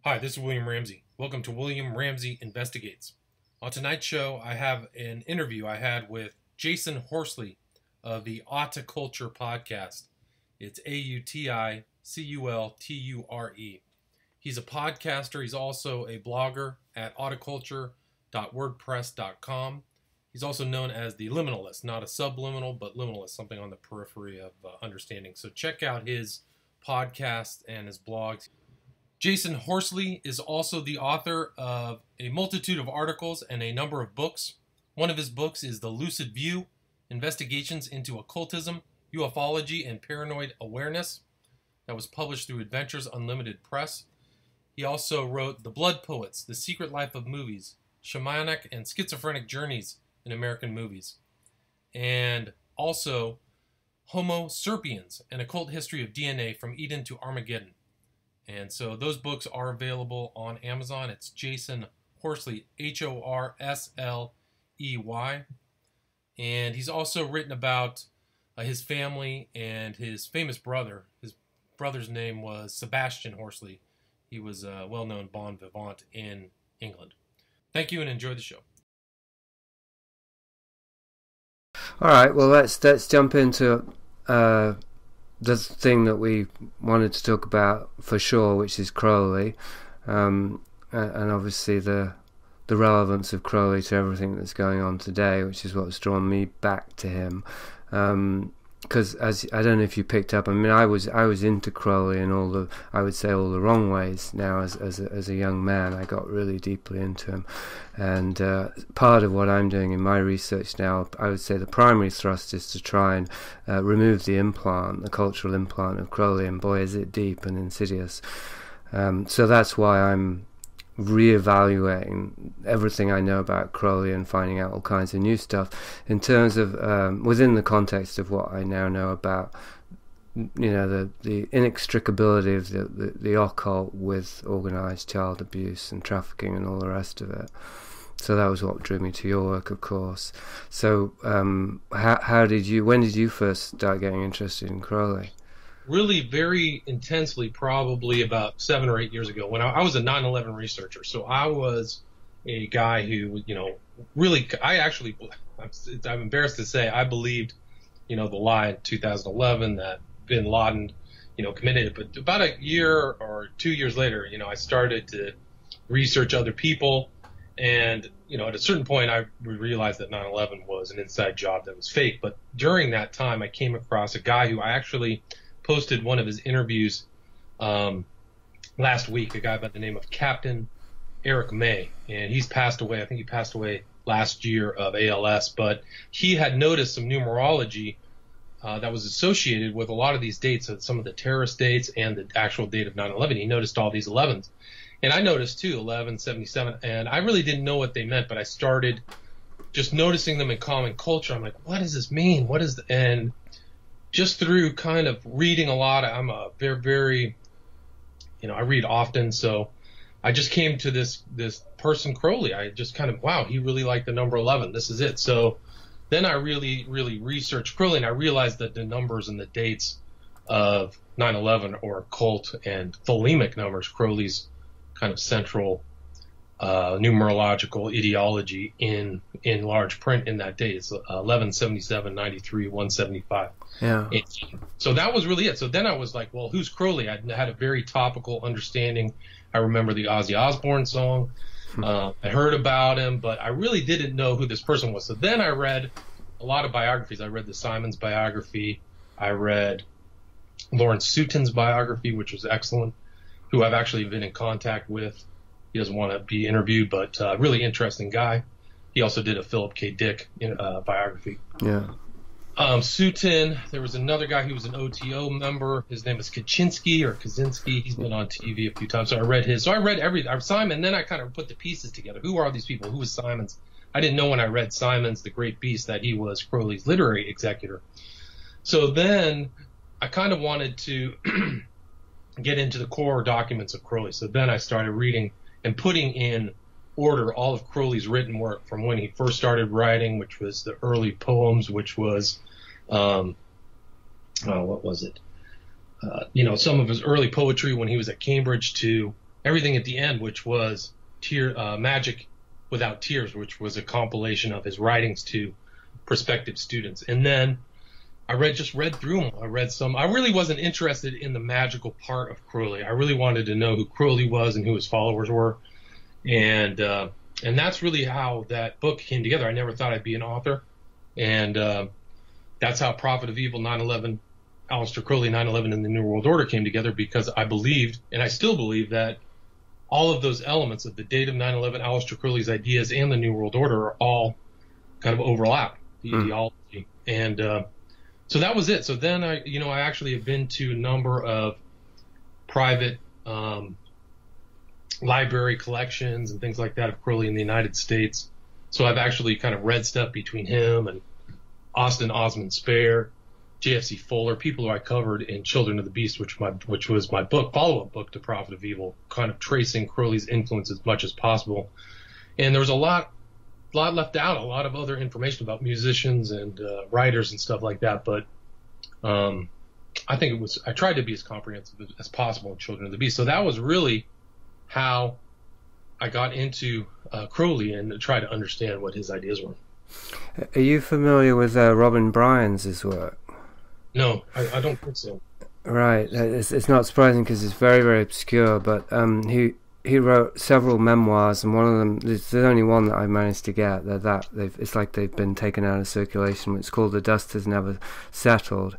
Hi, this is William Ramsey. Welcome to William Ramsey Investigates. On tonight's show, I have an interview I had with Jasun Horsley of the Auticulture podcast. It's Auticulture. He's a podcaster. He's also a blogger at auticulture.wordpress.com. He's also known as the liminalist, not a subliminal, but liminalist, something on the periphery of understanding. So check out his podcast and his blogs. Jasun Horsley is also the author of a multitude of articles and a number of books. One of his books is The Lucid View, Investigations into Occultism, Ufology, and Paranoid Awareness. That was published through Adventures Unlimited Press. He also wrote The Blood Poets, The Secret Life of Movies, Shamanic and Schizophrenic Journeys in American Movies, and also Homo Sapiens, An Occult History of DNA from Eden to Armageddon. And so those books are available on Amazon. It's Jasun Horsley, Horsley. And he's also written about his family and his famous brother. His brother's name was Sebastian Horsley. He was a well-known bon vivant in England. Thank you and enjoy the show. All right, well, let's jump into the thing that we wanted to talk about for sure, which is Crowley, and obviously the relevance of Crowley to everything that's going on today, which is what's drawn me back to him. Because as I don't know if you picked up, I mean, I was into Crowley in all the wrong ways. Now as a young man, I got really deeply into him, and part of what I'm doing in my research now, I would say the primary thrust is to try and remove the cultural implant of Crowley, and boy, is it deep and insidious. So that's why I'm reevaluating everything I know about Crowley and finding out all kinds of new stuff in terms of within the context of what I now know about, you know, the inextricability of the occult with organized child abuse and trafficking and all the rest of it. So that was what drew me to your work, of course. So when did you first start getting interested in Crowley? Really very intensely, probably about 7 or 8 years ago, when I was a 9/11 researcher. So I was a guy who, really, I'm embarrassed to say, I believed, the lie in 2011 that bin Laden, committed it. But about a year or 2 years later, I started to research other people. And, at a certain point, I realized that 9/11 was an inside job that was fake. But during that time, I came across a guy who I actually posted one of his interviews last week, a guy by the name of Captain Eric May, and he's passed away. I think he passed away last year of ALS, but he had noticed some numerology that was associated with a lot of these dates, some of the terrorist dates and the actual date of 9/11. He noticed all these 11s, and I noticed too, 1177, and I really didn't know what they meant, but I started just noticing them in common culture. I'm like, what does this mean? And just through kind of reading a lot, I'm a very, very, I read often, so I just came to this person, Crowley. I just kind of, wow, he really liked the number 11. This is it. So then I really, really researched Crowley, and I realized that the numbers and the dates of 9/11 are occult and thelemic numbers, Crowley's kind of central numerological ideology in large print in that date. It's 11, 77, 93, 175. Yeah. So that was really it. So then I was like, well, who's Crowley? I had a very topical understanding. I remember the Ozzy Osbourne song. I heard about him, but I really didn't know who this person was. So then I read a lot of biographies. I read the Simons biography. I read Lawrence Sutin's biography, which was excellent, who I've actually been in contact with. He doesn't want to be interviewed, but really interesting guy. He also did a Philip K. Dick biography. Yeah. Sutin, there was another guy who was an OTO member. His name is Kaczynski. He's been on TV a few times. So I read his. So I read Simon, then I kind of put the pieces together. Who are these people? Who was Simons? I didn't know when I read Simons, The Great Beast, that he was Crowley's literary executor. So then I kind of wanted to get into the core documents of Crowley. So then I started reading and putting in order all of Crowley's written work from when he first started writing, which was the early poems, which was, what was it? Some of his early poetry when he was at Cambridge to everything at the end, which was Magic Without Tears, which was a compilation of his writings to prospective students. And then I just read through them. I read some. I really wasn't interested in the magical part of Crowley. I really wanted to know who Crowley was and who his followers were. And that's really how that book came together. I never thought I'd be an author. And that's how Prophet of Evil 9/11, Aleister Crowley 9/11 and the New World Order came together, because I believed, and I still believe, that all of those elements of the date of 9/11, Aleister Crowley's ideas, and the New World Order are all kind of overlap, the ideology. And so that was it. So then I actually have been to a number of private library collections and things like that of Crowley in the United States. So I've actually kind of read stuff between him and Austin Osman Spare, JFC Fuller, people who I covered in Children of the Beast, which was my book, follow-up book to Prophet of Evil, kind of tracing Crowley's influence as much as possible. And there was a lot left out, a lot of other information about musicians and writers and stuff like that. But I tried to be as comprehensive as possible in Children of the Beast. So that was really how I got into Crowley and to try to understand what his ideas were. Are you familiar with Robin Bryans' work? No, I don't think so. Right, it's not surprising because it's very, very obscure. But he wrote several memoirs, and one of them, there's only one that I managed to get. It's like they've been taken out of circulation. It's called "The Dust Has Never Settled,"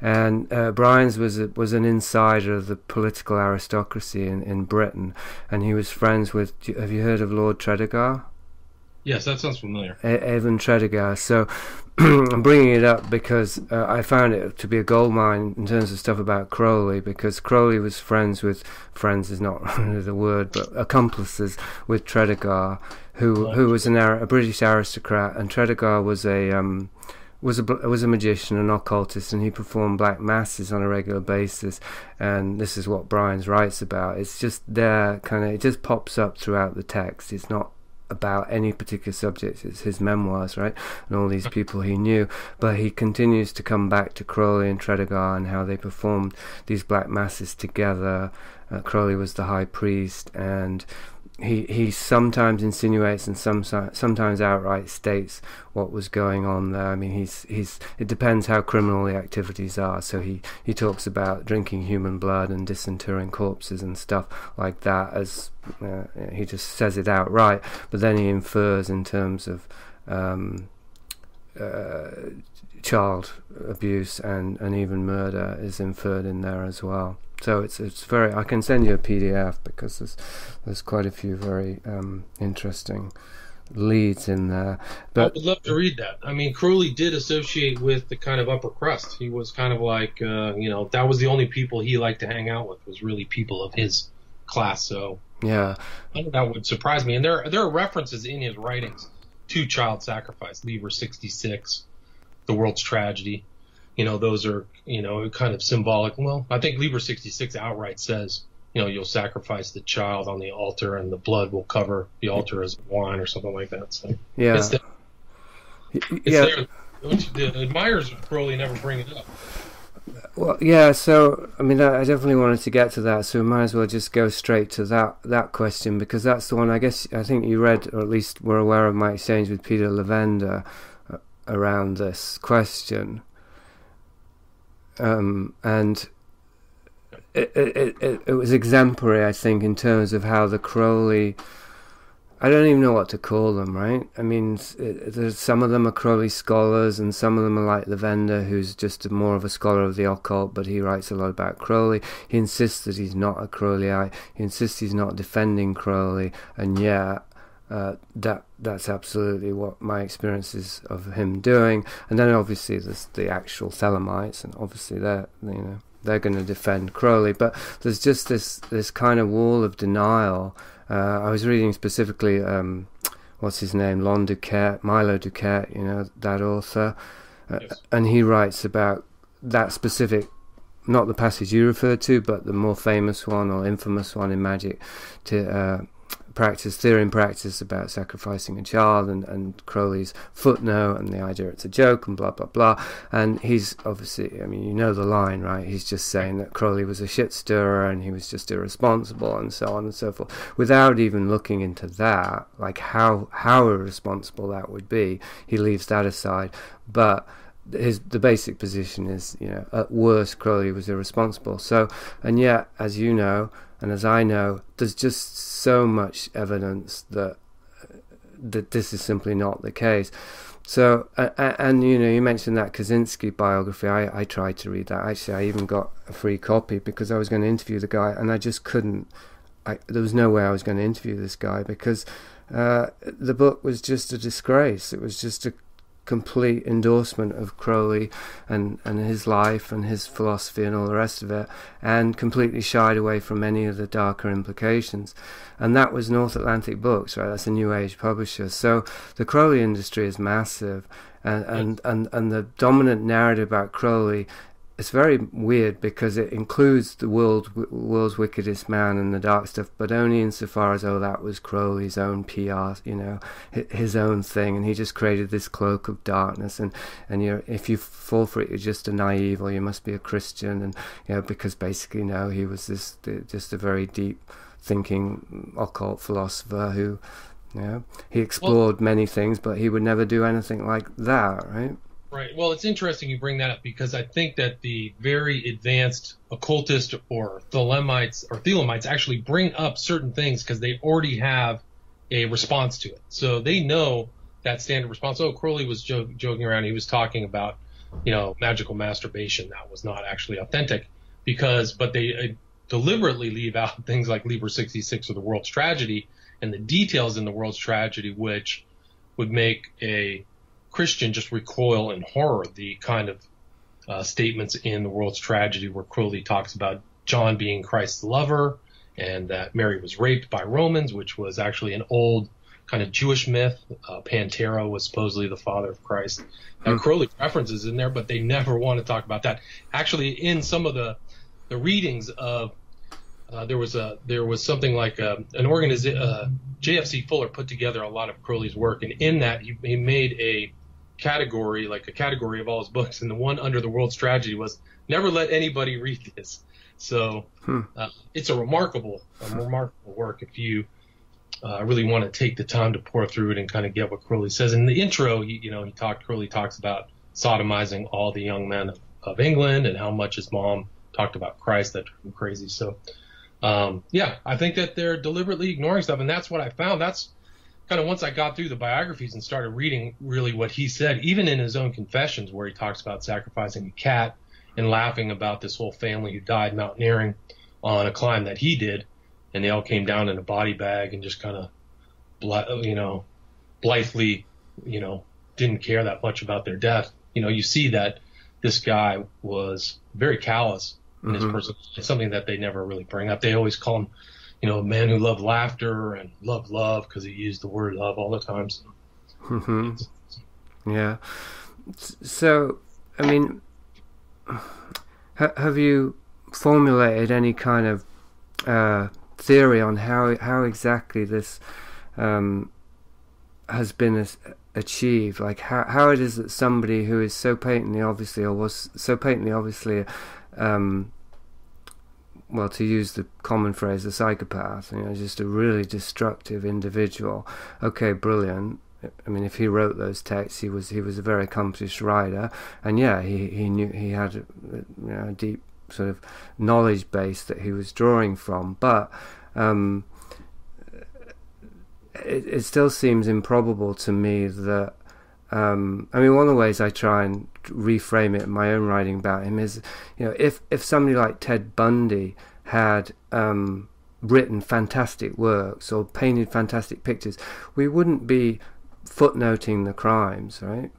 and Bryans was an insider of the political aristocracy in Britain, and he was friends with. Have you heard of Lord Tredegar? Yes, that sounds familiar. Evan Tredegar. So I'm bringing it up because I found it to be a goldmine in terms of stuff about Crowley, because Crowley was friends is not really the word, but accomplices with Tredegar, who was a British aristocrat, and Tredegar was a magician, an occultist, and he performed black masses on a regular basis. And this is what Bryans writes about. It's just there, it just pops up throughout the text. It's not about any particular subject. It's his memoirs, right, and all these people he knew, but he continues to come back to Crowley and Tredegar and how they performed these black masses together. Crowley was the high priest, and he sometimes insinuates and sometimes outright states what was going on there. I mean, it depends how criminal the activities are. So he talks about drinking human blood and disinterring corpses and stuff like that, as he just says it outright, but then he infers in terms of child abuse and even murder is inferred in there as well. So it's very. I can send you a PDF because there's quite a few very interesting leads in there. But I would love to read that. I mean, Crowley did associate with the kind of upper crust. He was kind of like, that was the only people he liked to hang out with, was really people of his class. So yeah, I think that would surprise me. And there are references in his writings to child sacrifice, Liber 66, The World's Tragedy. Those are, kind of symbolic. Well, I think Liber 66 outright says, you'll sacrifice the child on the altar and the blood will cover the altar as wine or something like that. So yeah, it's there. The admirers of Crowley never bring it up. Well, yeah, so, I mean, I definitely wanted to get to that, so we might as well just go straight to that question, because that's the one, I think you read, or at least were aware of my exchange with Peter Lavender around this question. And it was exemplary, I think, in terms of how the Crowley, I don't even know what to call them, right? I mean, there's some of them are Crowley scholars, and some of them are like Lavender, who's just more of a scholar of the occult, but he writes a lot about Crowley. He insists that he's not a Crowleyite. He insists he's not defending Crowley, and yet that's absolutely what my experience is of him doing. And then obviously there's the actual Thelemites, and obviously they're going to defend Crowley, but there's just this kind of wall of denial. I was reading specifically what's his name, Milo Duquette, that author, Yes. And he writes about that specific, not the passage you referred to, but the more famous one or infamous one in Magic, theory and practice about sacrificing a child, and Crowley's footnote and the idea it's a joke and blah blah blah. And he's obviously, I mean, you know the line, right? He's just saying that Crowley was a shit stirrer and he was just irresponsible and so on and so forth, without even looking into that, like how irresponsible that would be. He leaves that aside, but the basic position is, you know, at worst Crowley was irresponsible. So, and yet, as you know and as I know, there's just so much evidence that this is simply not the case. So, and you know, you mentioned that Kaczynski biography. I tried to read that. Actually, I even got a free copy because I was going to interview the guy, and I just couldn't. There was no way I was going to interview this guy because the book was just a disgrace. It was just a complete endorsement of Crowley and his life and his philosophy and all the rest of it, and completely shied away from any of the darker implications. And that was North Atlantic Books, right? That's a New Age publisher. So the Crowley industry is massive, and the dominant narrative about Crowley, it's very weird because it includes the world's wickedest man and the dark stuff, but only insofar as, that was Crowley's own PR, you know, his own thing, and he just created this cloak of darkness, and if you fall for it, you're just a naive, or you must be a Christian, and you know, because basically, no, he was just a very deep thinking occult philosopher who, you know, he explored many things, but he would never do anything like that, right? Right. Well, it's interesting you bring that up because I think that the very advanced occultists or Thelemites actually bring up certain things because they already have a response to it. So they know that standard response. Oh, Crowley was joking around. He was talking about, you know, magical masturbation. That was not actually authentic but they deliberately leave out things like Liber 66 or the world's tragedy and the details in the world's tragedy, which would make a Christian just recoil in horror. The kind of statements in the world's tragedy where Crowley talks about John being Christ's lover and that Mary was raped by Romans, which was actually an old kind of Jewish myth. Pantera was supposedly the father of Christ. Now, Crowley references in there, but they never want to talk about that. Actually, in some of the readings of there was something like an organization. J.F.C. Fuller put together a lot of Crowley's work, and in that he made a category of all his books, and the one under the world's tragedy was never let anybody read this. So it's a remarkable work if you really want to take the time to pour through it and kind of get what Crowley says. In the intro, Crowley talks about sodomizing all the young men of England and how much his mom talked about Christ. That drove him crazy. So I think that they're deliberately ignoring stuff, and that's what I found. That's kind of once I got through the biographies and started reading really what he said, even in his own confessions where he talks about sacrificing a cat and laughing about this whole family who died mountaineering on a climb that he did, and they all came down in a body bag and just kind of, blithely, didn't care that much about their death. You see that this guy was very callous in his person. It's something that they never really bring up. They always call him, a man who loved laughter and loved love because he used the word love all the time. So. Yeah. So, I mean, have you formulated any kind of theory on how exactly this has been achieved? Like how it is that somebody who is so patently obviously, or was so patently obviously, well, to use the common phrase, a psychopath, just a really destructive individual. Okay, brilliant. I mean, if he wrote those texts, he was a very accomplished writer, and he knew, he had a deep sort of knowledge base that he was drawing from. But it still seems improbable to me that. I mean, one of the ways I try and reframe it in my own writing about him is, if somebody like Ted Bundy had written fantastic works or painted fantastic pictures, we wouldn't be footnoting the crimes, right?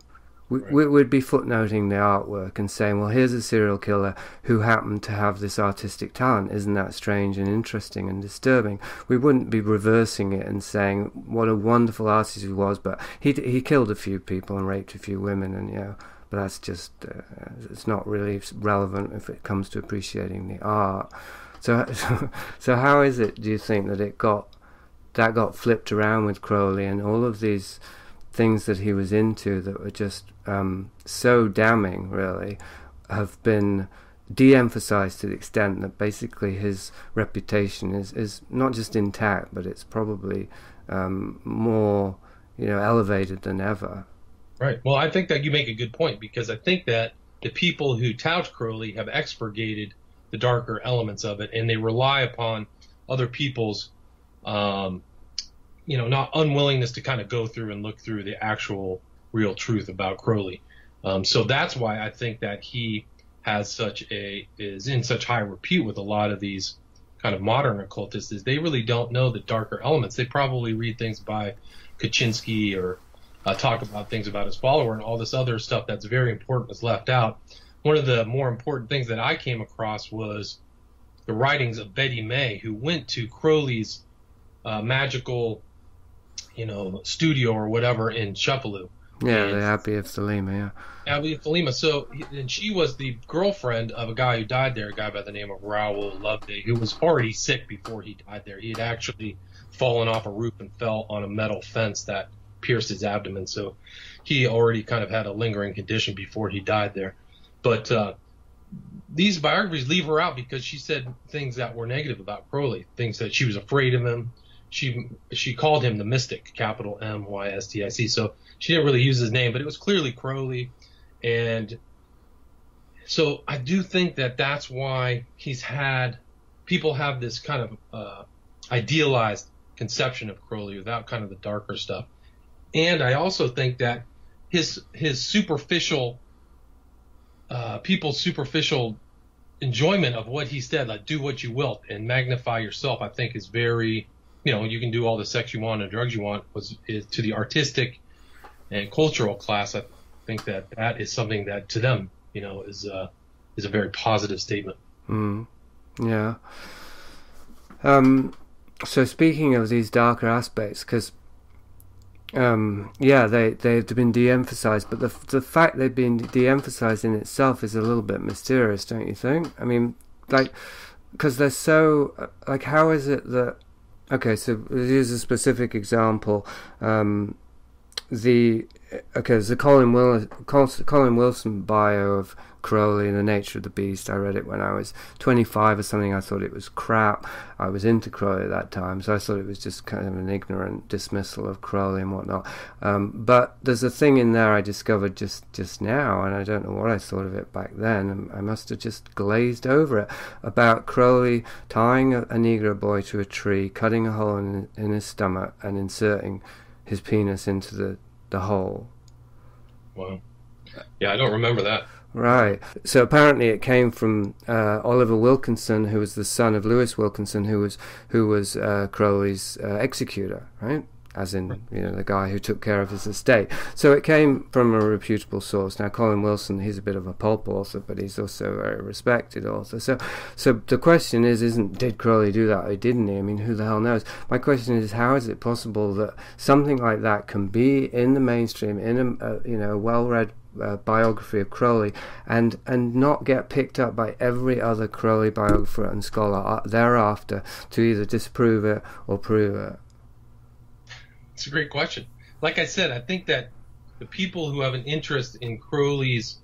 We would be footnoting the artwork and saying, well, here's a serial killer who happened to have this artistic talent. Isn't that strange and interesting and disturbing? We wouldn't be reversing it and saying what a wonderful artist he was, but he killed a few people and raped a few women, and but that's just it's not really relevant if it comes to appreciating the art. So how is it, do you think, that it got that got flipped around with Crowley, and all of these things that he was into that were just so damning, really, have been de-emphasized to the extent that basically his reputation is not just intact, but it's probably more, elevated than ever. Right. Well, I think that you make a good point, because I think that the people who tout Crowley have expurgated the darker elements of it, and they rely upon other people's not unwillingness to kind of go through and look through the actual real truth about Crowley. So that's why I think that he is in such high repute with a lot of these kind of modern occultists, is they really don't know the darker elements. They probably read things by Kaczynski or talk about things about his follower, and all this other stuff that's very important is left out. One of the more important things that I came across was the writings of Betty May, who went to Crowley's magical, studio or whatever in Shepparton. Yeah, the Abbey of Thelema, yeah. Abbey of Thelema. So, and she was the girlfriend of a guy who died there, a guy by the name of Raoul Loveday, who was already sick before he died there. He had actually fallen off a roof and fell on a metal fence that pierced his abdomen. So he already kind of had a lingering condition before he died there. But these biographies leave her out because she said things that were negative about Crowley, things that she was afraid of him. She called him the Mystic, capital M-Y-S-T-I-C. So she didn't really use his name, but it was clearly Crowley. And so I do think that that's why people have this kind of idealized conception of Crowley without kind of the darker stuff. And I also think that his superficial, people's superficial enjoyment of what he said, like do what you will and magnify yourself, I think is very, you can do all the sex you want and drugs you want, is to the artistic and cultural class. I think that is something that to them, is a very positive statement. Yeah. So speaking of these darker aspects, because they've been de-emphasized, but the fact they've been de-emphasized in itself is a little bit mysterious, don't you think? I mean, because they're so, how is it that, okay, so here's a specific example. There's the Colin Wilson bio of Crowley and the Nature of the Beast. I read it when I was 25 or something. I thought it was crap. I was into Crowley at that time, so I thought it was just kind of an ignorant dismissal of Crowley and whatnot. But there's a thing in there I discovered just now, and I don't know what I thought of it back then, and I must have just glazed over it, about Crowley tying a Negro boy to a tree, cutting a hole in his stomach, and inserting his penis into the hole. Wow. Yeah, I don't remember that. Right. So apparently it came from Oliver Wilkinson, who was the son of Lewis Wilkinson, who was Crowley's executor, right? As in, the guy who took care of his estate. So it came from a reputable source. Now, Colin Wilson, he's a bit of a pulp author, but he's also a very respected author. So the question did Crowley do that or didn't he? I mean, who the hell knows? My question is, how is it possible that something like that can be in the mainstream, in a well-read biography of Crowley, and not get picked up by every other Crowley biographer and scholar thereafter to either disprove it or prove it? It's a great question. Like I said, I think that the people who have an interest in Crowley's,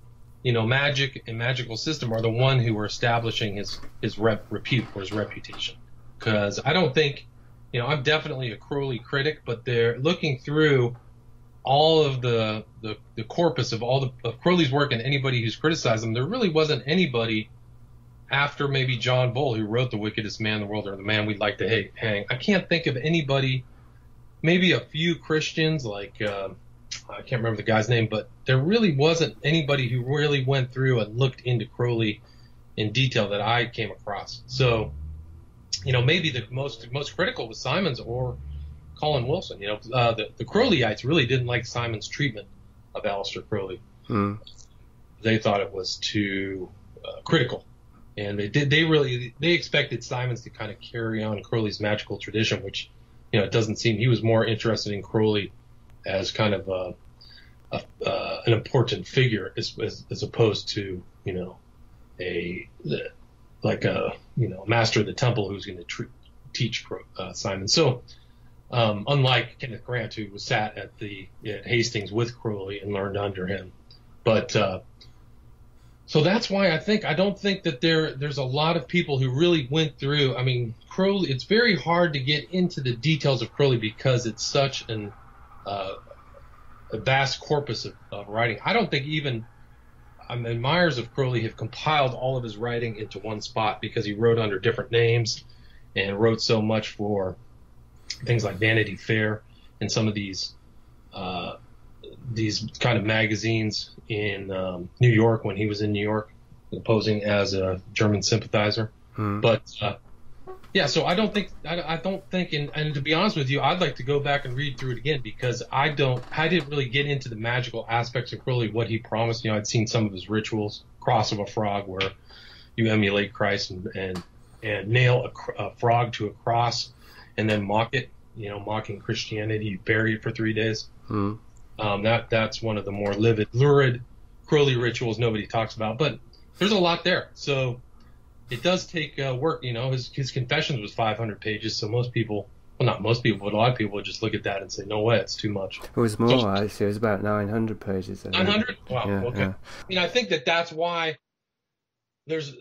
magic and magical system are the one who are establishing his repute or his reputation. Because I don't think, I'm definitely a Crowley critic, but they're looking through all of the corpus of of Crowley's work, and anybody who's criticized him. There really wasn't anybody after maybe John Bull, who wrote The Wickedest Man in the World, or The Man We'd Like to Hang. I can't think of anybody. Maybe a few Christians, I can't remember the guy's name, but there really wasn't anybody who really went through and looked into Crowley in detail that I came across. So, maybe the most critical was Simons or Colin Wilson. The Crowleyites really didn't like Simon's treatment of Aleister Crowley. They thought it was too critical, and they expected Simons to kind of carry on Crowley's magical tradition, which it doesn't seem. He was more interested in Crowley as kind of an important figure as opposed to a master of the temple who's going to teach Simon. So unlike Kenneth Grant, who was sat at Hastings with Crowley and learned under him. But so that's why I don't think that there's a lot of people who really went through. I mean, Crowley. It's very hard to get into the details of Crowley because it's such a vast corpus of writing. I don't think even admirers of Crowley have compiled all of his writing into one spot because he wrote under different names and wrote so much for things like Vanity Fair and some of these kind of magazines in New York when he was in New York, posing as a German sympathizer. But yeah, so I don't think, and to be honest with you, I'd like to go back and read through it again because I didn't really get into the magical aspects of Crowley, what he promised. I'd seen some of his rituals, cross of a frog, where you emulate Christ and nail a frog to a cross and then mock it, mocking Christianity. You bury it for 3 days. That's one of the more lurid Crowley rituals nobody talks about, but there's a lot there. So it does take work. His Confessions was 500 pages, so most people, well, not most people, but a lot of people would just look at that and say, no way, it's too much. It was more, actually. It was about 900 pages. 900? Wow, yeah, okay. Yeah. I think that's why there's,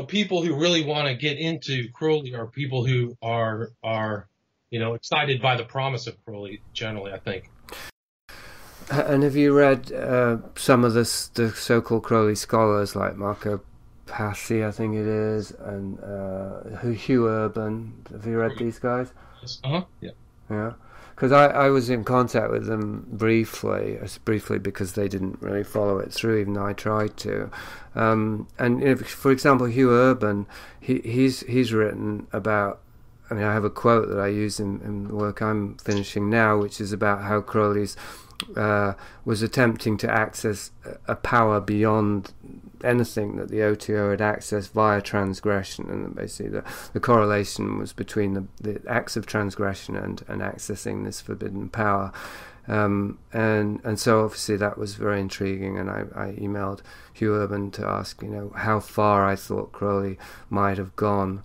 people who really want to get into Crowley are people who are excited by the promise of Crowley, generally, I think. And have you read some of the so-called Crowley scholars like Marco Passi, I think it is, and Hugh Urban? Have you read these guys? Yeah. Yeah. Because I was in contact with them briefly because they didn't really follow it through, even though I tried to. And for example, Hugh Urban, he's written about. I mean, I have a quote that I use in the work I'm finishing now, which is about how Crowley's was attempting to access a power beyond anything that the OTO had accessed via transgression, and basically the correlation was between the acts of transgression and accessing this forbidden power. And so obviously that was very intriguing, and I emailed Hugh Urban to ask, how far I thought Crowley might have gone,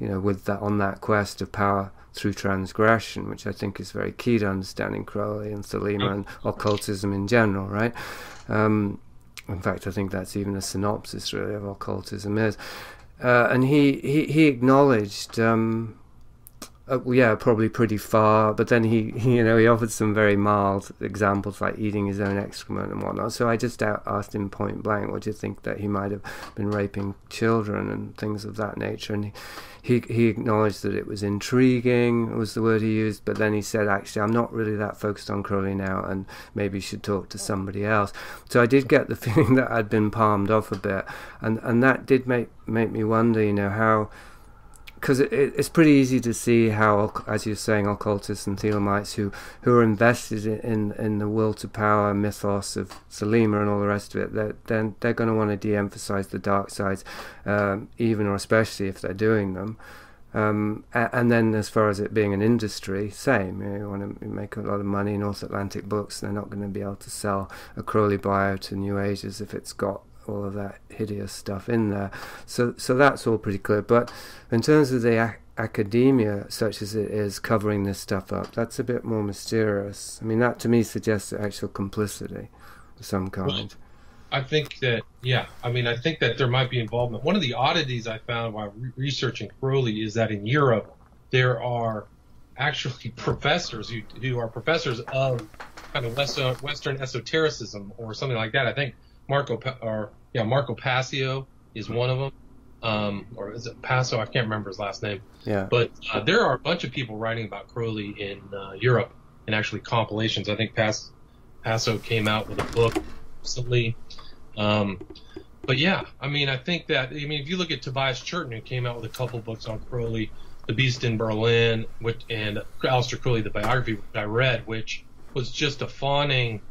with that on that quest of power through transgression, which I think is very key to understanding Crowley and Thelema and occultism in general, right? In fact, I think that's even a synopsis, really, of occultism is. And he acknowledged, probably pretty far, but then he offered some very mild examples, like eating his own excrement and whatnot. So I just asked him point blank, what do you think that he might have been raping children and things of that nature? And he acknowledged that it was intriguing, was the word he used, but then he said, actually, I'm not really that focused on Crowley now, and maybe you should talk to somebody else. So I did get the feeling that I'd been palmed off a bit, and that did make me wonder, how, because it's pretty easy to see how, as you're saying, occultists and Thelemites who are invested in the will to power mythos of Thelema and all the rest of it, they're going to want to de-emphasize the dark sides, even or especially if they're doing them. And then as far as it being an industry, same. You want to make a lot of money in North Atlantic books, they're not going to be able to sell a Crowley bio to New Agers if it's got all of that hideous stuff in there. So that's all pretty clear. But in terms of the academia, such as it is, covering this stuff up, that's a bit more mysterious. I mean, that to me suggests actual complicity of some kind. Well, I think that, I think that there might be involvement. One of the oddities I found while researching Crowley is that in Europe, there are actually professors who are professors of kind of Western esotericism or something like that. I think Marco Passio is one of them, or is it Passo? I can't remember his last name. Yeah. But there are a bunch of people writing about Crowley in Europe, and actually compilations. I think Passo came out with a book recently. But yeah, I think that, if you look at Tobias Churton, who came out with a couple books on Crowley, The Beast in Berlin, and Aleister Crowley, the biography, which I read, which was just a fawning,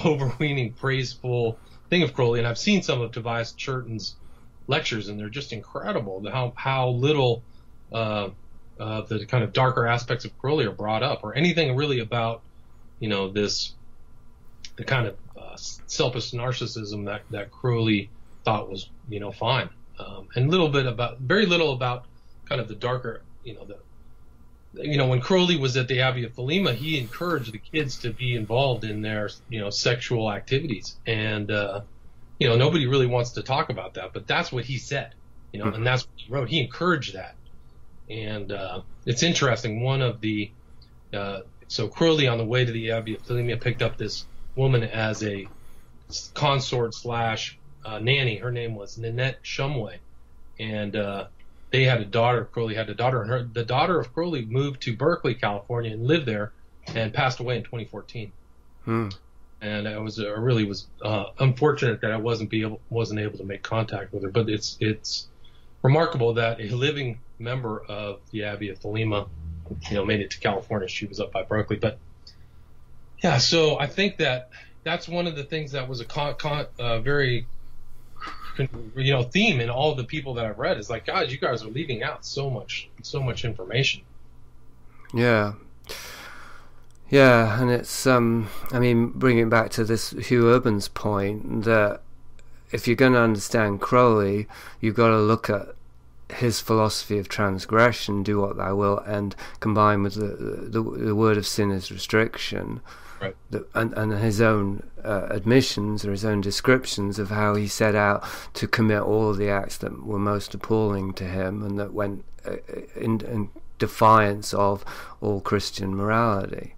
overweening, praiseful thing of Crowley. And I've seen some of Tobias Churton's lectures, and they're just incredible. How little the kind of darker aspects of Crowley are brought up, or anything really about the kind of selfish narcissism that Crowley thought was and very little about kind of the darker, when Crowley was at the Abbey of Thelema, he encouraged the kids to be involved in their, sexual activities. And, nobody really wants to talk about that, but that's what he said, and that's what he wrote. He encouraged that. And, it's interesting. One of the, so Crowley on the way to the Abbey of Thelema picked up this woman as a consort / nanny. Her name was Nanette Shumway. And, they had a daughter. Crowley had a daughter, and the daughter of Crowley moved to Berkeley, California, and lived there, and passed away in 2014. And it was really unfortunate that I wasn't able to make contact with her. But it's remarkable that a living member of the Abbey of Thelema, made it to California. She was up by Berkeley, but yeah. So I think that's one of the things that was a very theme in all the people that I've read is like, God, you guys are leaving out so much information. Yeah, and it's bringing it back to this Hugh Urban's point that if you're going to understand Crowley, you've got to look at his philosophy of transgression, do what thou wilt, and combine with the word of sin is restriction. Right. And his own admissions or his own descriptions of how he set out to commit all of the acts that were most appalling to him and that went in defiance of all Christian morality.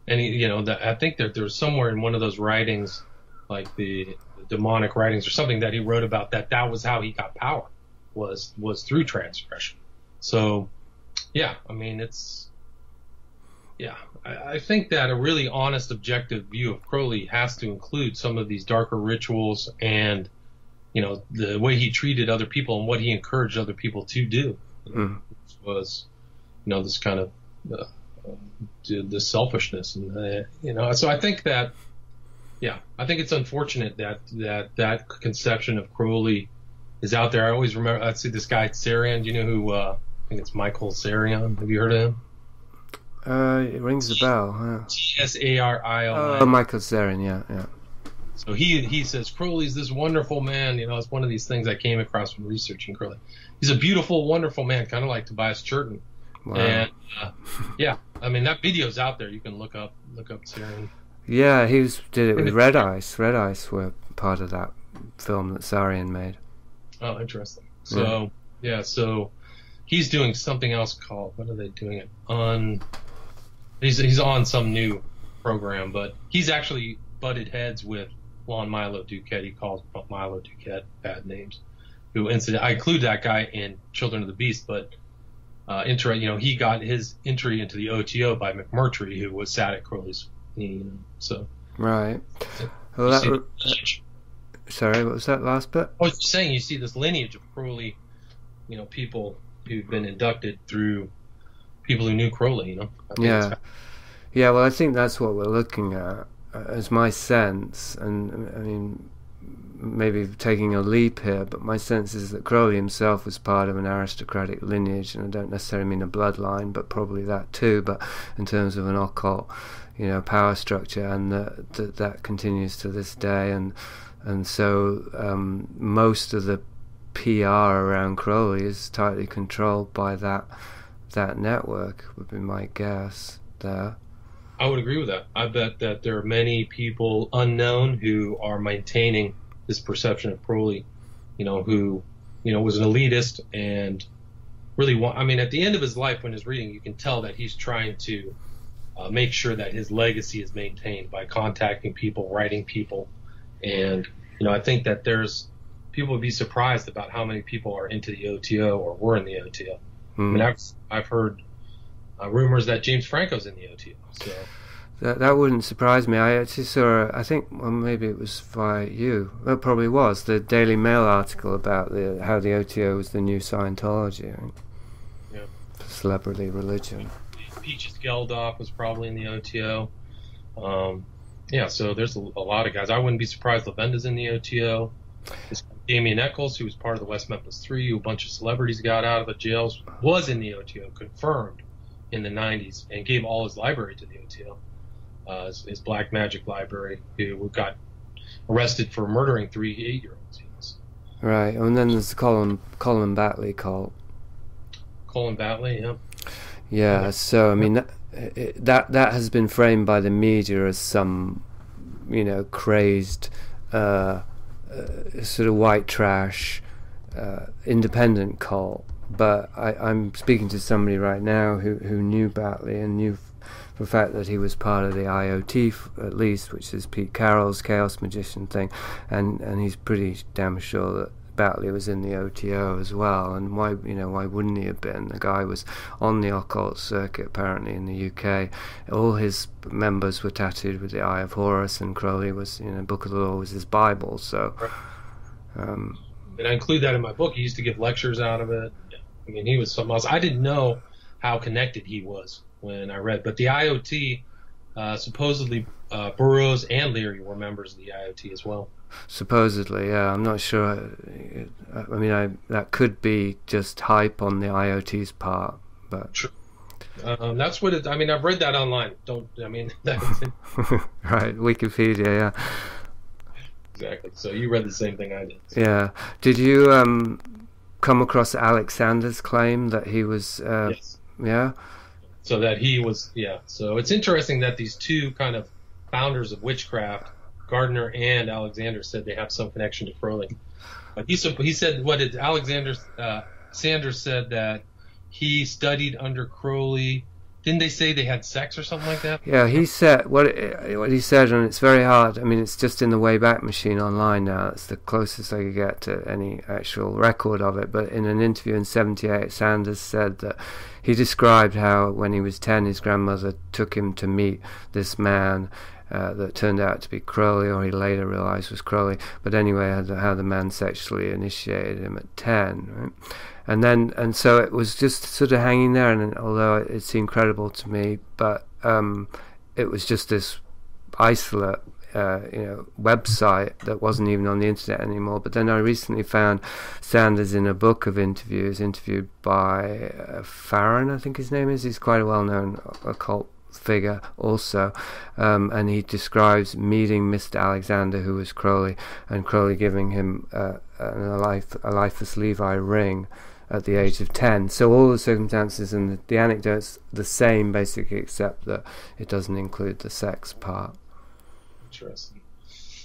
And I think that there's somewhere in one of those writings, like the demonic writings or something, that he wrote about that was how he got power, was through transgression. So, yeah, I think that a really honest, objective view of Crowley has to include some of these darker rituals and, the way he treated other people and what he encouraged other people to do. Which was, this kind of the selfishness, and So I think that, I think it's unfortunate that conception of Crowley is out there. I always remember. I see this guy Sarian. Do you know who? I think it's Michael Sarian. Have you heard of him? It rings a bell. Huh? Tsarion. Oh, Michael Sarian, yeah. So he says Crowley's this wonderful man. It's one of these things I came across when researching Crowley. He's a beautiful, wonderful man, kind of like Tobias Churton. Wow. And that video's out there. You can look up Sarian. Yeah, did it with Red Ice. Red Ice were part of that film that Sarian made. Oh, interesting. So so he's doing something else called, what are they doing it on? He's on some new program, but he's actually butted heads with Lon Milo Duquette. He calls Milo Duquette bad names. I include that guy in Children of the Beast, but he got his entry into the OTO by McMurtry, who was sat at Crowley's knee. So right. Well, sorry, what was that last bit? I was just saying, you see this lineage of Crowley, people who've been inducted through people who knew Crowley, Yeah. Well, I think that's what we're looking at, as my sense, and maybe taking a leap here, but my sense is that Crowley himself was part of an aristocratic lineage, and I don't necessarily mean a bloodline, but probably that too, but in terms of an occult, power structure, and that continues to this day, and so most of the PR around Crowley is tightly controlled by that network, would be my guess there. I would agree with that. I bet that there are many people unknown who are maintaining this perception of Crowley, who, was an elitist and really at the end of his life when he's reading, you can tell that he's trying to make sure that his legacy is maintained by contacting people, writing people. And, I think that people would be surprised about how many people are into the OTO or were in the OTO. I've heard rumors that James Franco's in the OTO. So that wouldn't surprise me. I actually saw, I think, maybe it was via you. It probably was the Daily Mail article about how the OTO was the new Scientology. I think. Yeah. Celebrity religion. Peaches Geldof was probably in the OTO. So there's a lot of guys. I wouldn't be surprised Lavenda's in the OTO. Damien Eccles, who was part of the West Memphis Three, who a bunch of celebrities got out of the jails, was in the OTO, confirmed in the 90s, and gave all his library to the OTO, his Black Magic library, who got arrested for murdering 3 8-year-olds. Right, and then there's the Colin Batley cult. Colin Batley, yeah. Yeah, so I mean that has been framed by the media as some, crazed sort of white trash independent cult. But I'm speaking to somebody right now who knew Batley and knew for the fact that he was part of the IoT at least, which is Pete Carroll's Chaos Magician thing, and he's pretty damn sure that Batley was in the OTO as well. And why wouldn't he have been? The guy was on the occult circuit apparently in the UK. All his members were tattooed with the Eye of Horus, and Crowley was, Book of the Law was his Bible. So, and I include that in my book. He used to give lectures out of it. I mean, he was something else. I didn't know how connected he was when I read, but the IoT, supposedly Burroughs and Leary were members of the IoT as well. Supposedly, yeah. I'm not sure. I mean, that could be just hype on the IoT's part, but sure. That's what it. I mean, I've read that online. Right, Wikipedia, yeah. Exactly. So you read the same thing I did. So. Yeah. Did you come across Alexander's claim that he was? Yes. Yeah. So that he was, yeah. So it's interesting that these two kind of founders of witchcraft, Gardner and Alexander, said they have some connection to Crowley. But he said, what did Alexander Sanders said that he studied under Crowley. Didn't they say they had sex or something like that? Yeah, he said what he said, and it's very hard. I mean, it's just in the Wayback Machine online now. It's the closest I could get to any actual record of it. But in an interview in '78, Sanders said that he described how when he was 10, his grandmother took him to meet this man that turned out to be Crowley, or he later realized was Crowley. But anyway, how the man sexually initiated him at 10. Right? And so it was just sort of hanging there, and although it seemed credible to me, but it was just this isolate website that wasn't even on the internet anymore. But then I recently found Sanders in a book of interviews, interviewed by Farron, I think his name is. He's quite a well-known occult figure also, and he describes meeting Mr. Alexander, who was Crowley, and Crowley giving him a lifeless Levi ring at the age of 10. So all the circumstances and the anecdotes the same basically, except that it doesn't include the sex part. Interesting.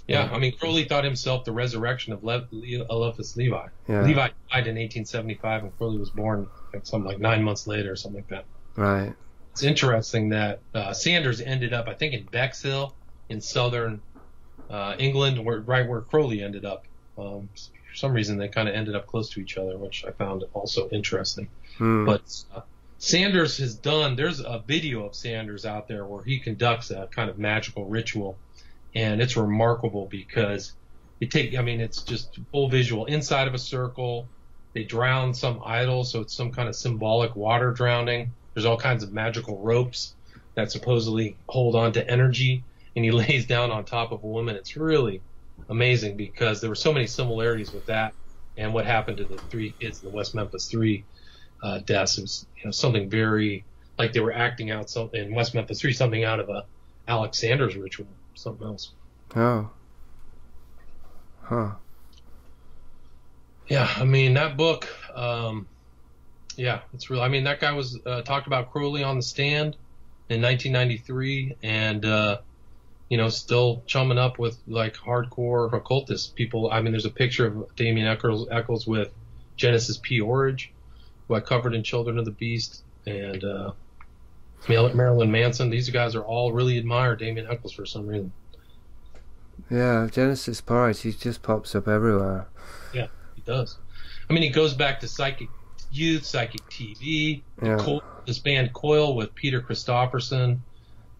Yeah, I mean, Crowley thought himself the resurrection of Eliphas Levi. Yeah. Levi died in 1875, and Crowley was born something like 9 months later or something like that. Right. It's interesting that Sanders ended up, I think, in Bexhill in southern England, right where Crowley ended up. For some reason, they kind of ended up close to each other, which I found also interesting. But Sanders has done, there's a video of Sanders out there where he conducts a kind of magical ritual, and it's remarkable because it's just full visual. Inside of a circle, they drown some idol, so it's some kind of symbolic water drowning. There's all kinds of magical ropes that supposedly hold on to energy, and he lays down on top of a woman. It's really amazing because there were so many similarities with that and what happened to the 3 kids in the West Memphis 3 deaths. It was something very like they were acting out something in West Memphis 3, something out of a Alexander's ritual, something else. Oh. Huh. Yeah, I mean, that book, it's real. I mean, that guy was talked about Crowley on the stand in 1993, and still chumming up with like hardcore occultists people. I mean, there's a picture of Damien Eccles with Genesis P. Orridge, who I covered in Children of the Beast, and Marilyn Manson. These guys are all really admire Damien Eccles for some reason. Yeah, Genesis P. Orridge, he just pops up everywhere. Yeah, he does. I mean, he goes back to Psychic Youth, Psychic TV, this band Coil with Peter Christopherson,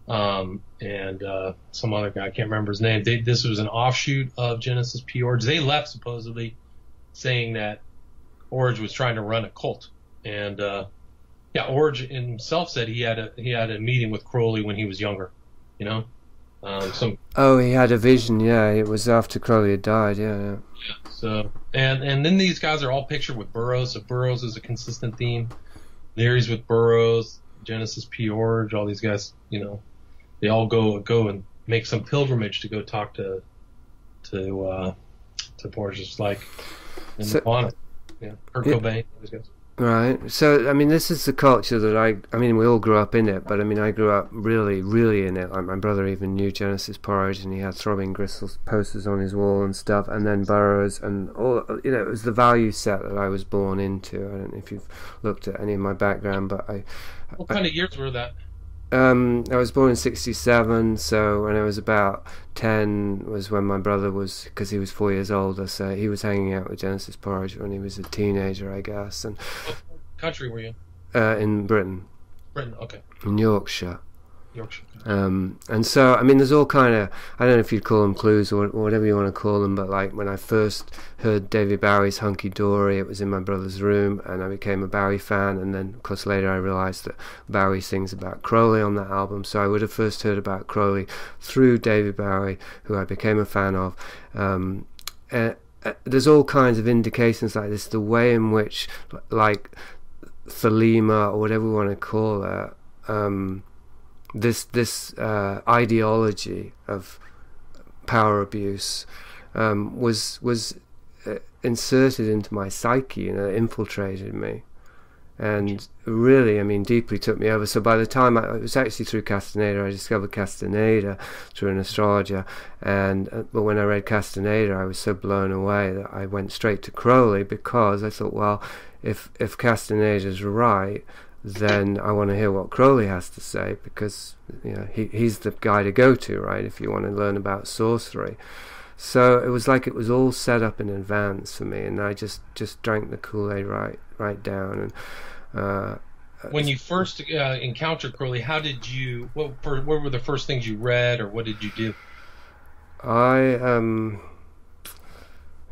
and some other guy, I can't remember his name. This was an offshoot of Genesis P. Orridge. They left supposedly saying that Orridge was trying to run a cult, and Orridge himself said he had a meeting with Crowley when he was younger, he had a vision. Yeah, it was after Crowley had died. Yeah. So and then these guys are all pictured with Burroughs. So Burroughs is a consistent theme. Leary's with Burroughs, Genesis P. Orridge, all these guys. They all go and make some pilgrimage to go talk to Orridge, like in Kurt Cobain. These guys. Right. So, I mean, this is the culture that I mean, we all grew up in it, but I mean, I grew up really, really in it. Like, my brother even knew Genesis Porridge, and he had Throbbing Gristle posters on his wall and stuff, and then Burroughs, and all, you know, it was the value set that I was born into. I don't know if you've looked at any of my background, but What kind of years were that? I was born in '67, so when I was about 10 was when my brother was, because he was 4 years older, so he was hanging out with Genesis Porridge when he was a teenager, I guess. And What country were you? in Britain, Britain, okay. in Yorkshire. Yorkshire. And so, I mean, there's all kind of, I don't know if you'd call them clues or whatever you want to call them, but like when I first heard David Bowie's Hunky Dory, it was in my brother's room, and I became a Bowie fan, and then of course later I realised that Bowie sings about Crowley on that album, so I would have first heard about Crowley through David Bowie, who I became a fan of. There's all kinds of indications like this, the way in which, like, Thelema, or whatever we want to call it, this ideology of power abuse was inserted into my psyche, and it infiltrated me, and really, I mean, deeply took me over. So by the time it was actually through Castaneda, I discovered Castaneda through an astrologer, but when I read Castaneda, I was so blown away that I went straight to Crowley, because I thought, well, if Castaneda's right, then I want to hear what Crowley has to say, because, you know, he's the guy to go to, right, if you want to learn about sorcery. So it was like it was all set up in advance for me, and I just drank the Kool-Aid right down. And when you first encountered Crowley, how did you? What were the first things you read, or what did you do? I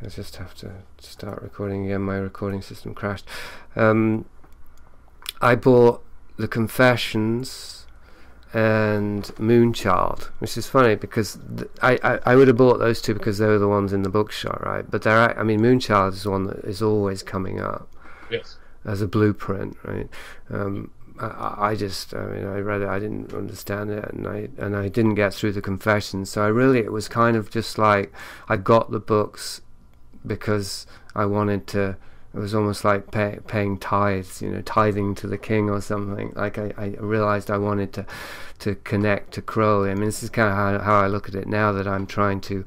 just have to start recording again. My recording system crashed. I bought The Confessions and Moonchild, which is funny because I would have bought those two because they were the ones in the bookshop, right? But I mean, Moonchild is one that is always coming up, yes, as a blueprint, right? I mean, I read it, I didn't understand it, and I didn't get through The Confessions. So it was kind of just like I got the books because I wanted to. It was almost like paying tithes, you know, tithing to the king or something. Like I realized I wanted to connect to Crowley. I mean, this is kind of how I look at it now, that I'm trying to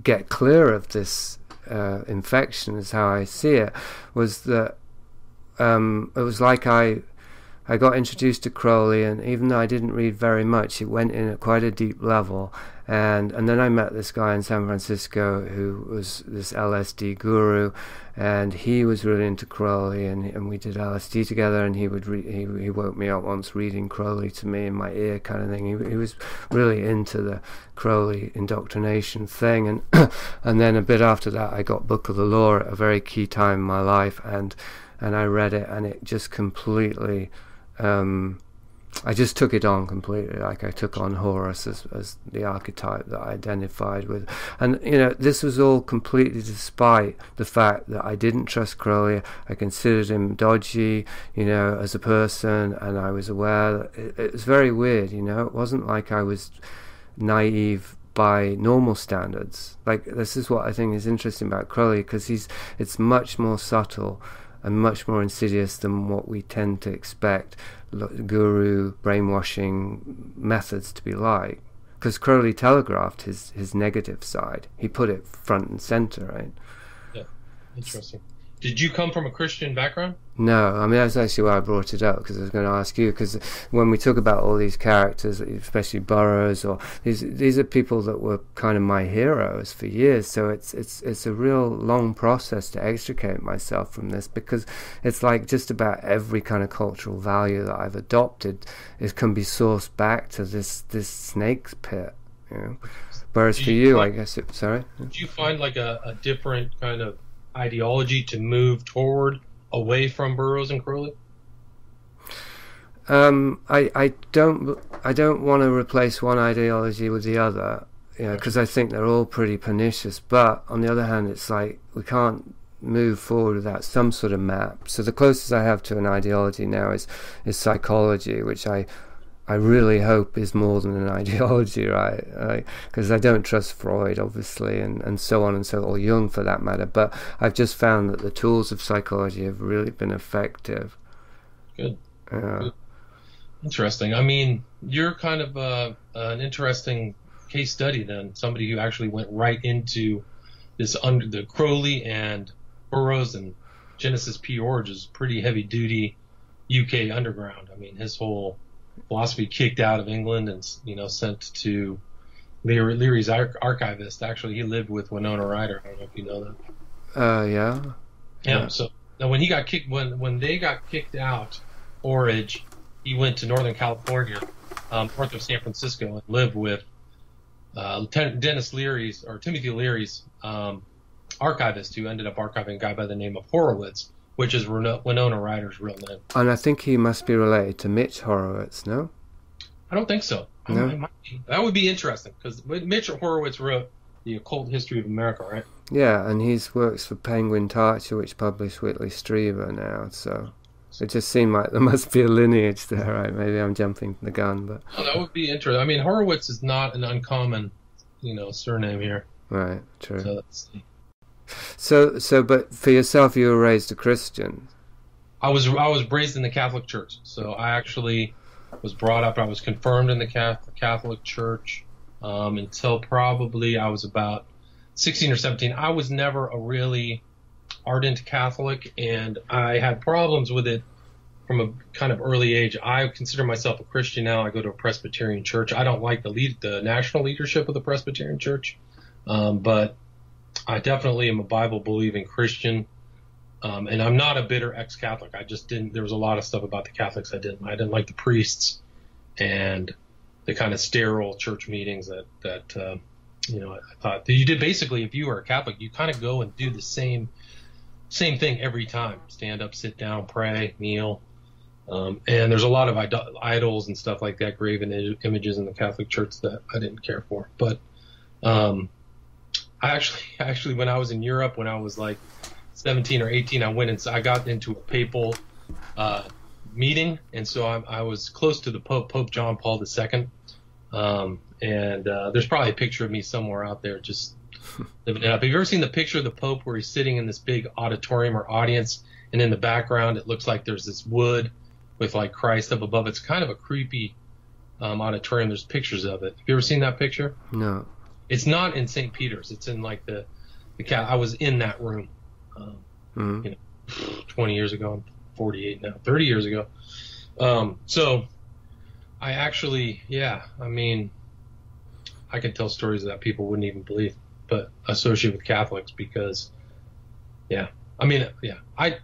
get clear of this infection, is how I see it, was that it was like I got introduced to Crowley, and even though I didn't read very much, it went in at quite a deep level. And then I met this guy in San Francisco who was this LSD guru, and he was really into Crowley, and we did LSD together, and he woke me up once reading Crowley to me in my ear, kind of thing. He was really into the Crowley indoctrination thing, and and then a bit after that I got Book of the Law at a very key time in my life, and I read it, and it just completely I just took it on completely. Like I took on Horus as the archetype that I identified with. And, you know, this was all completely despite the fact that I didn't trust Crowley. I considered him dodgy, you know, as a person, and I was aware that it was very weird, you know. It wasn't like I was naive by normal standards. Like, this is what I think is interesting about Crowley, because it's much more subtle and much more insidious than what we tend to expect guru brainwashing methods to be like. Because Crowley telegraphed his negative side. He put it front and center, right? Yeah, interesting. Did you come from a Christian background? No, I mean, that's actually why I brought it up, because I was going to ask you, because when we talk about all these characters, especially Burroughs, or these are people that were kind of my heroes for years, so it's a real long process to extricate myself from this, because it's like just about every kind of cultural value that I've adopted can be sourced back to this snake's pit, you know? Whereas for you, I guess sorry? Did you find like a different kind of ideology to move toward away from Burroughs and Crowley? I don't want to replace one ideology with the other, you know, because I think they're all pretty pernicious. But on the other hand, it's like we can't move forward without some sort of map. So the closest I have to an ideology now is psychology, which I I really hope is more than an ideology, right? Because I don't trust Freud, obviously, and so on and so, or Jung for that matter. But I've just found that the tools of psychology have really been effective. Good. Good. Interesting. I mean, you're kind of an interesting case study then. Somebody who actually went right into this under the Crowley and Burroughs and Genesis P. Orge is pretty heavy duty UK underground. I mean, his whole philosophy kicked out of England and, you know, sent to Leary's archivist. Actually, he lived with Winona Ryder. I don't know if you know that. Yeah. So now when he got kicked, when they got kicked out, Orage, he went to Northern California, north of San Francisco, and lived with Lieutenant Dennis Leary's or Timothy Leary's archivist, who ended up archiving a guy by the name of Horowitz, which is Winona Ryder's real name. And I think he must be related to Mitch Horowitz, no? I don't think so. No? That would be interesting, because Mitch Horowitz wrote The Occult History of America, right? Yeah, and he works for Penguin Tarcher, which published Whitley Strieber now, so it just seemed like there must be a lineage there, right? Maybe I'm jumping the gun, but... Oh, that would be interesting. I mean, Horowitz is not an uncommon, you know, surname here. Right, true. So let's see. So, but for yourself, you were raised a Christian. I was raised in the Catholic Church. So I actually was brought up. I was confirmed in the Catholic Church until probably I was about 16 or 17. I was never a really ardent Catholic, and I had problems with it from a kind of early age. I consider myself a Christian now. I go to a Presbyterian church. I don't like the national leadership of the Presbyterian Church, but I definitely am a Bible-believing Christian, and I'm not a bitter ex-Catholic. I just didn't. There was a lot of stuff about the Catholics I didn't like the priests and the kind of sterile church meetings that you know, I thought that you did basically, if you were a Catholic, you kind of go and do the same thing every time: stand up, sit down, pray, kneel. And there's a lot of idols and stuff like that, graven images in the Catholic Church that I didn't care for, but. I actually, when I was in Europe, when I was like 17 or 18, I got into a papal meeting, and so I was close to the Pope John Paul II, and there's probably a picture of me somewhere out there just living it up. Have you ever seen the picture of the Pope where he's sitting in this big auditorium or audience, and in the background it looks like there's this wood with like Christ up above? It's kind of a creepy auditorium. There's pictures of it. Have you ever seen that picture? No. It's not in St. Peter's. It's in like the I was in that room, you know, 20 years ago. I'm 48 now, 30 years ago. So I actually, I mean, I can tell stories that people wouldn't even believe, but associate with Catholics because, I mean, I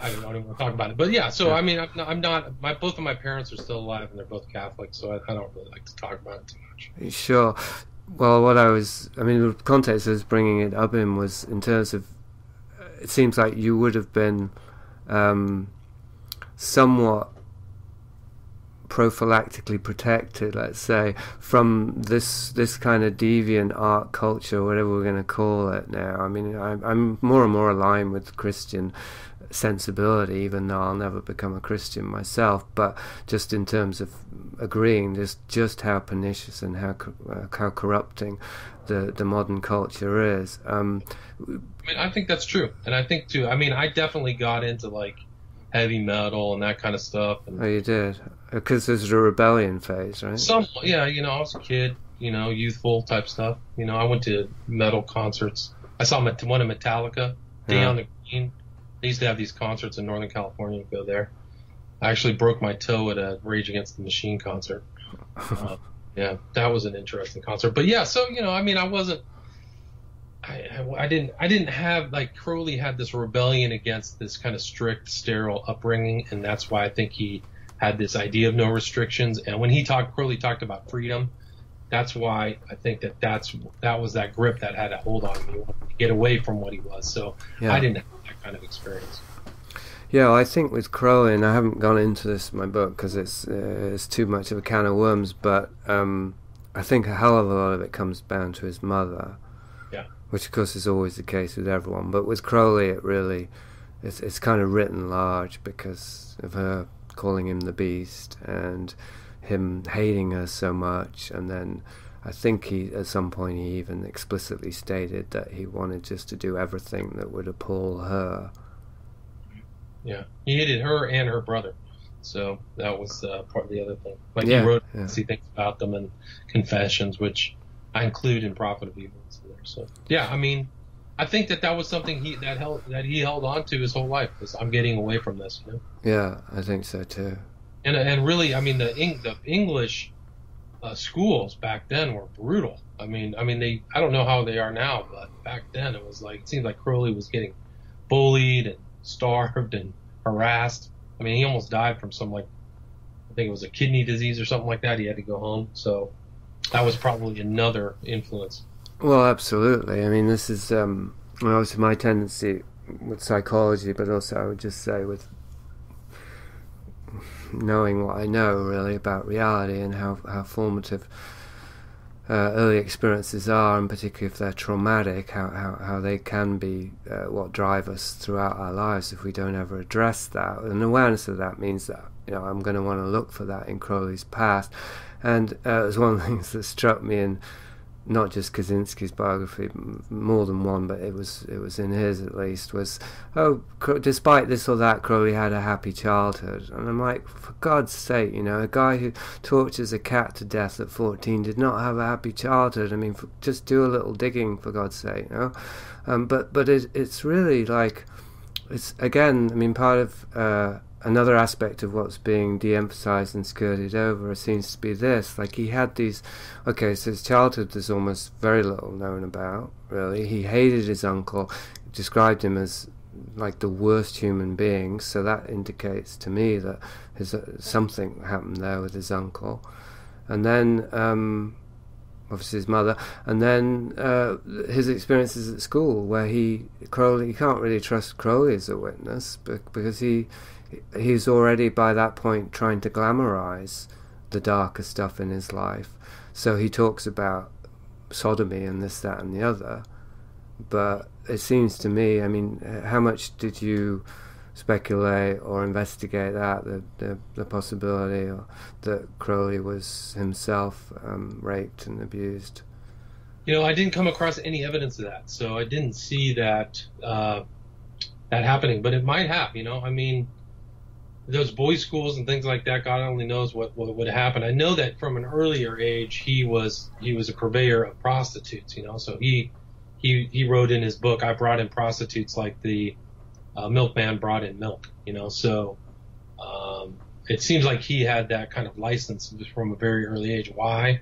don't want to talk about it, but so I mean, I'm not. Both of my parents are still alive, and they're both Catholic, so I don't really like to talk about it too much. Sure. Well, the context I was bringing it up in was in terms of, it seems like you would have been somewhat prophylactically protected, let's say, from this kind of deviant art culture, whatever we're going to call it now. I mean, I'm more and more aligned with Christian sensibility, even though I'll never become a Christian myself, but just in terms of agreeing just how pernicious and how corrupting the modern culture is. I mean, I think that's true, and I think too. I mean, I definitely got into like heavy metal and that kind of stuff. And, oh, you did? Because there's a rebellion phase, right? You know, I was a kid, you know, youthful type stuff. You know, I went to metal concerts. I saw one of Metallica, Day on the Green. They used to have these concerts in Northern California. Go there. I actually broke my toe at a Rage Against the Machine concert. That was an interesting concert. But so you know, I mean, I didn't have, like, Crowley had this rebellion against this kind of strict, sterile upbringing, and that's why I think he had this idea of no restrictions. And when Crowley talked about freedom, that's why I think that was that grip that had a hold on me, to get away from what he was. So I didn't have that kind of experience. Yeah, well, I think with Crowley, and I haven't gone into this in my book because it's too much of a can of worms, but I think a hell of a lot of it comes down to his mother. Yeah. Which of course is always the case with everyone, but with Crowley it's kind of written large because of her calling him the Beast, and him hating her so much, and then I think he, at some point, he even explicitly stated that he wanted just to do everything that would appall her. Yeah, he hated her and her brother, so that was part of the other thing. Like Yeah, he wrote yeah. things about them and confessions, which I include in Prophet of Evil. So yeah, I mean, I think that was something he held on to his whole life. Was I'm getting away from this, you know. Yeah, I think so too. And really, I mean, the English schools back then were brutal. I mean, I don't know how they are now, but back then it seemed like Crowley was getting bullied and starved and harassed. I mean, he almost died from I think it was a kidney disease or something like that. He had to go home. So that was probably another influence. Well, absolutely. I mean, this is obviously my tendency with psychology, but also I would just say with knowing what I know really about reality and how formative early experiences are, and particularly if they're traumatic, how they can be what drive us throughout our lives if we don't ever address that. And awareness of that means that, you know, I'm going to want to look for that in Crowley's past. And it was one of the things that struck me in not just Kaczynski's biography, more than one, but it was in his at least, was, despite this or that, Crowley had a happy childhood. And I'm like, for God's sake, you know, a guy who tortures a cat to death at 14 did not have a happy childhood. I mean, just do a little digging, for God's sake, you know. But it's really like, it's, again, I mean, part of another aspect of what's being de-emphasized and skirted over seems to be this. Like, he had these... Okay, so his childhood there's almost very little known about, really. He hated his uncle, described him as like the worst human being, so that indicates to me that something happened there with his uncle. And then, obviously his mother, and then his experiences at school, where you can't really trust Crowley as a witness, because he's already by that point trying to glamorize the darker stuff in his life. So he talks about sodomy and this, that and the other. But it seems to me, I mean, how much did you speculate or investigate that, the possibility that Crowley was himself raped and abused? You know, I didn't come across any evidence of that, so I didn't see that happening. But it might have, you know. I mean, those boys' schools and things like that, God only knows what would happen. I know that from an earlier age, he was a purveyor of prostitutes, you know. So he wrote in his book, I brought in prostitutes like the milkman brought in milk, you know. So it seems like he had that kind of license from a very early age. Why,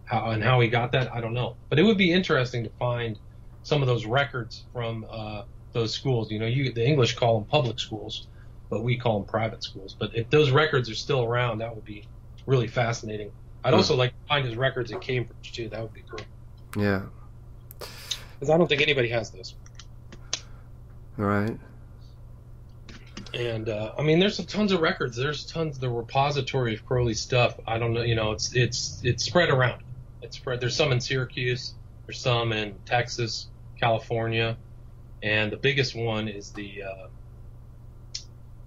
how he got that, I don't know. But it would be interesting to find some of those records from those schools. You know, the English call them public schools, but we call them private schools. But if those records are still around, that would be really fascinating. I'd also like to find his records at Cambridge, too. That would be cool. Yeah. Because I don't think anybody has those. All right. And, I mean, there's tons of records. There's tons, the repository of Crowley's stuff. I don't know, you know, it's spread around. It's spread. There's some in Syracuse. There's some in Texas, California. And the biggest one is I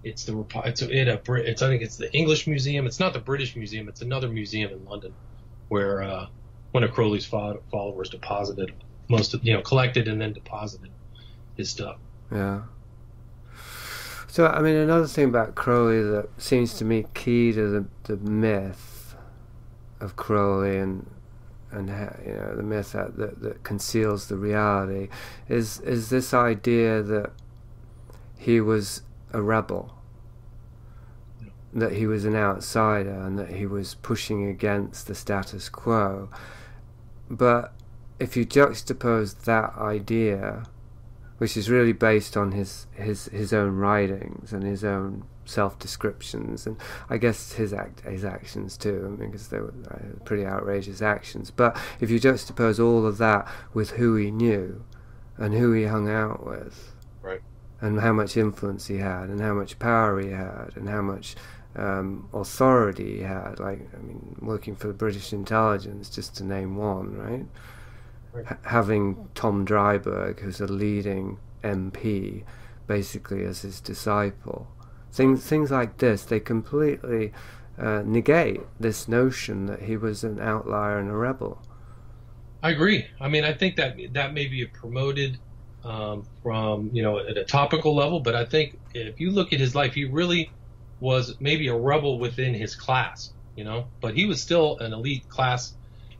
think it's the English Museum. It's not the British Museum. It's another museum in London where one of Crowley's followers deposited collected and then deposited his stuff. Yeah. So, I mean, another thing about Crowley that seems to me key to the myth of Crowley and you know, the myth that conceals the reality is this idea that he was a rebel, that he was an outsider, and that he was pushing against the status quo. But if you juxtapose that idea, which is really based on his own writings and his own self-descriptions, and I guess his actions too, I mean, because they were pretty outrageous actions. But if you juxtapose all of that with who he knew and who he hung out with, right, and how much influence he had, and how much power he had, and how much authority he had, like, I mean, working for the British intelligence, just to name one, right? Having Tom Dryburgh, who's a leading MP, basically as his disciple. Things like this, they completely negate this notion that he was an outlier and a rebel. I agree. I mean, I think that may be promoted from, at a topical level, but I think if you look at his life, he really was maybe a rebel within his class, but he was still an elite class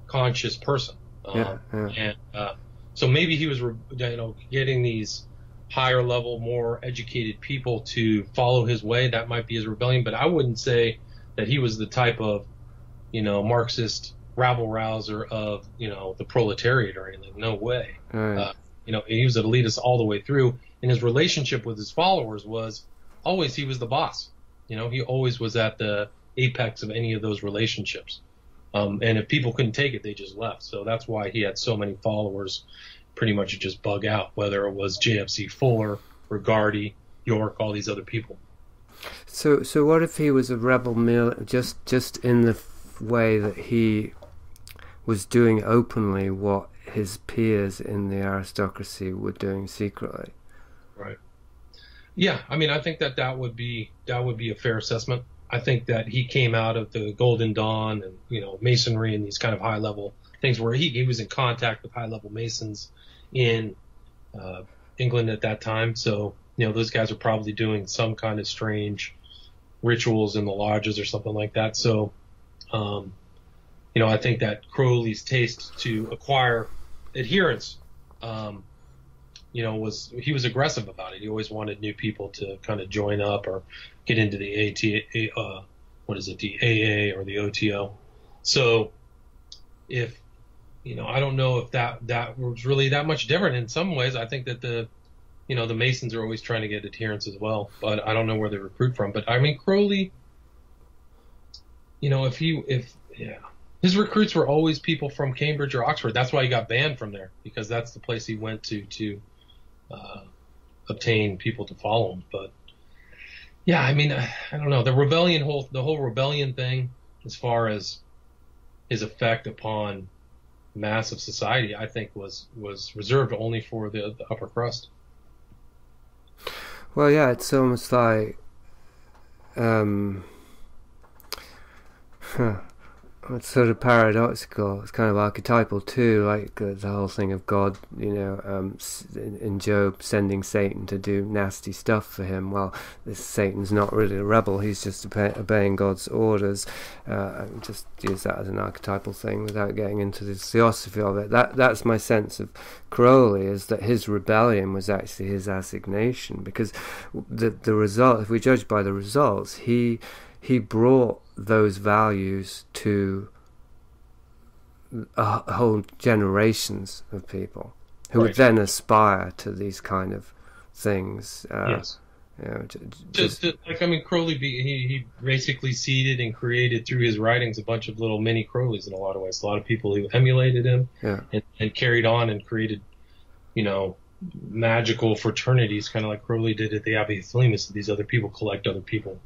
conscious person. And so maybe he was, getting these higher level, more educated people to follow his way. That might be his rebellion, but I wouldn't say that he was the type of, Marxist rabble rouser of, the proletariat or anything. No way. Right. He was an elitist all the way through, and his relationship with his followers was always he was the boss. He always was at the apex of any of those relationships. And if people couldn't take it, they just left. So that's why he had so many followers pretty much just bug out, whether it was JFC Fuller, Rigardi, York, all these other people. So what if he was a rebel just in the way that he was doing openly what his peers in the aristocracy were doing secretly? Right. Yeah, I mean, I think that would be a fair assessment. I think that he came out of the Golden Dawn and, Masonry and these kind of high level things where he was in contact with high level Masons in England at that time. So, those guys are probably doing some kind of strange rituals in the lodges or something like that. So, I think that Crowley's taste to acquire adherents, he was aggressive about it. He always wanted new people to kind of join up or get into the the AA or the OTO. So if, I don't know if that was really that much different. In some ways, I think that the Masons are always trying to get adherents as well, but I don't know where they recruit from. But I mean, Crowley, his recruits were always people from Cambridge or Oxford. That's why he got banned from there, because that's the place he went to obtain people to follow him. But yeah, I mean, I don't know, the whole rebellion thing, as far as his effect upon mass of society, I think was reserved only for the upper crust. Well, yeah, it's almost like it's sort of paradoxical. It's kind of archetypal too, like the whole thing of God, in Job sending Satan to do nasty stuff for him. Well, this Satan's not really a rebel; he's just obeying God's orders. Just use that as an archetypal thing without getting into the theosophy of it. That's my sense of Crowley, is that his rebellion was actually his assignation, because the result, if we judge by the results, he brought those values to whole generations of people who would then aspire to these kind of things. Yes. Crowley, he basically seeded and created through his writings a bunch of little mini Crowleys in a lot of ways. A lot of people who emulated him and carried on and created, magical fraternities, kind of like Crowley did at the Abbey of Thelemus. These other people collect other people,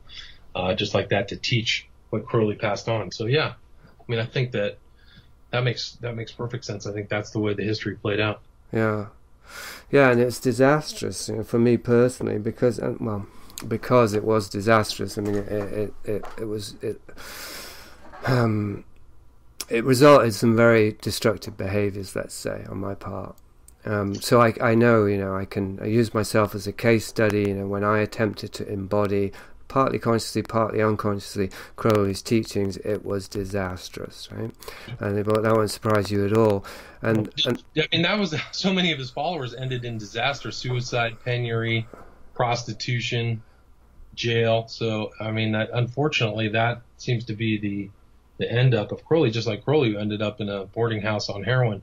just like that, to teach what Crowley passed on. So yeah, I mean, I think that makes perfect sense. I think that's the way the history played out. Yeah, and it's disastrous, for me personally, because it was disastrous. I mean, it resulted in some very destructive behaviours, let's say, on my part. So I know, I use myself as a case study. When I attempted to embody, partly consciously, partly unconsciously, Crowley's teachings, it was disastrous, right? And that won't surprise you at all. And I mean, that was, so many of his followers ended in disaster: suicide, penury, prostitution, jail. So I mean, unfortunately, that seems to be the end up of Crowley, just like Crowley ended up in a boarding house on heroin.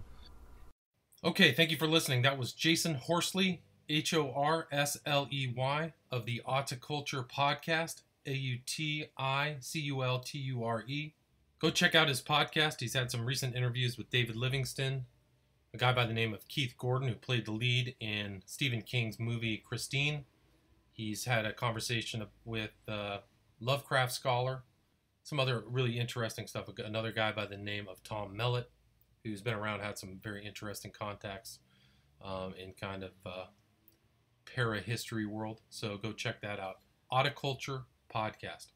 Okay, thank you for listening. That was Jasun Horsley, Horsley, of the Auticulture podcast, Auticulture. Go check out his podcast. He's had some recent interviews with David Livingston, a guy by the name of Keith Gordon, who played the lead in Stephen King's movie Christine. He's had a conversation with Lovecraft scholar, some other really interesting stuff. Another guy by the name of Tom Mellett, who's been around, had some very interesting contacts in kind of para-history world. So go check that out. Auticulture podcast.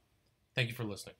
Thank you for listening.